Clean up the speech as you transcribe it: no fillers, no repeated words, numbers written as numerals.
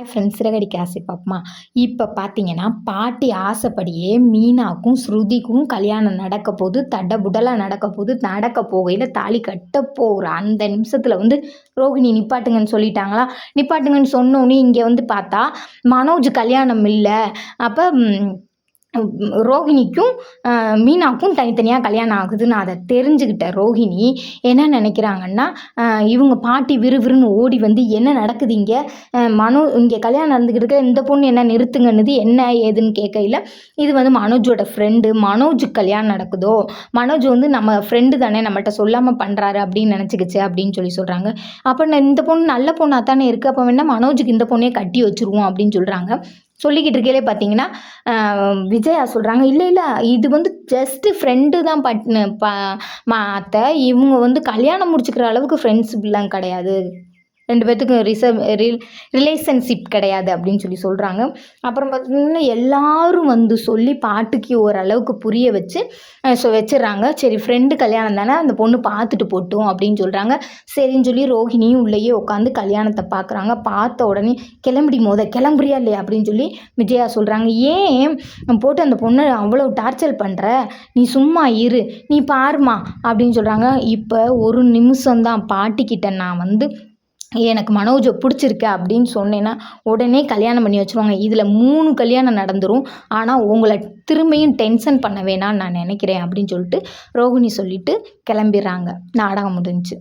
Friends சிறகடி gossip பாப்போமா. இப்போ பார்த்தீங்கன்னா, பாட்டி ஆசைப்படியே மீனாக்கும், ஸ்ருதிக்கும் கல்யாணம் நடக்க போது, தடபுடலா நடக்க போது. நடக்க போகையில தாலி கட்ட போகிற அந்த நிமிஷத்துல ரோகிணி நிப்பாட்டுங்கன்னு சொல்லிட்டாங்களா. நிப்பாட்டுங்கன்னு சொன்னோனே இங்க பார்த்தா, மனோஜ் கல்யாணம் இல்ல. அப்ப ரோகிணிக்கும் மீனாக்கும் தனித்தனியா கல்யாணம் ஆகுதுன்னு அத தெரிஞ்சுக்கிட்ட ரோகிணி என்ன நினைக்கிறாங்கன்னா, இவங்க பாட்டி விறுவிறுன்னு ஓடி வந்து, "என்ன நடக்குது இங்க? இங்க கல்யாணம் நடந்துக்கிட்டு இருக்க, இந்த பொண்ணு என்ன நிறுத்துங்கன்னுது." என்ன ஏதுன்னு கேட்கையில, இது மனோஜோட ஃப்ரெண்டு. மனோஜுக்கு கல்யாணம் நடக்குதோ, மனோஜ் நம்ம ஃப்ரெண்டு தானே, நம்மள்ட்ட சொல்லாம பண்றாரு அப்படின்னு நினச்சிக்கிச்சு அப்படின்னு சொல்றாங்க. அப்ப இந்த பொண்ணு நல்ல பொண்ணா தானே இருக்கு, அப்ப வேணா மனோஜுக்கு இந்த பொண்ணையே கட்டி வச்சுருவோம் அப்படின்னு சொல்றாங்க. சொல்லிக்கிட்டு இருக்கையிலே பார்த்தீங்கன்னா, விஜயா சொல்றாங்க, "இல்ல, இல்ல, இது ஜஸ்ட் ஃப்ரெண்டு தான் அத்தை. இவங்க கல்யாணம் முடிச்சுக்கிற அளவுக்கு ஃப்ரெண்ட்ஷிப்லாம் கிடையாது. 2 பேத்துக்கும் ரிலேஷன்ஷிப் கிடையாது." அப்படின்னு சொல்றாங்க. அப்புறம் பார்த்தீங்கன்னா, எல்லாரும் சொல்லி பாட்டிக்கு ஓரளவுக்கு புரிய வச்சு வச்சிடுறாங்க. சரி, ஃப்ரெண்டு கல்யாணம் தானே, அந்த பொண்ணு பார்த்துட்டு போட்டும் அப்படின்னு சொல்றாங்க. சரின்னு சொல்லி ரோஹிணியும் உள்ளேயே உட்காந்து கல்யாணத்தை பார்க்குறாங்க. பார்த்த உடனே, "கிளம்புடி கிளம்புறியா இல்லையா?" அப்படின்னு சொல்லி விஜயா சொல்றாங்க. "ஏன் போட்டு அந்த பொண்ணை அவ்வளோ டார்ச்சர் பண்ற? நீ சும்மா இரு, நீ பாருமா" அப்படின்னு சொல்றாங்க. இப்போ ஒரு நிமிஷம்தான் பாட்டிக்கிட்ட நான் எனக்கு மனோஜை பிடிச்சிருக்கு அப்படின்னு சொன்னேன்னா உடனே கல்யாணம் பண்ணி வச்சுருவாங்க. இதில் 3 கல்யாணம் நடந்துரும். ஆனால் உங்களை திரும்பியும் டென்ஷன் பண்ண வேணான்னு நான் நினைக்கிறேன் அப்படின்னு சொல்லிட்டு ரோகிணி சொல்லிட்டு கிளம்பிடுறாங்க. நாடகம் முடிஞ்சுச்சு.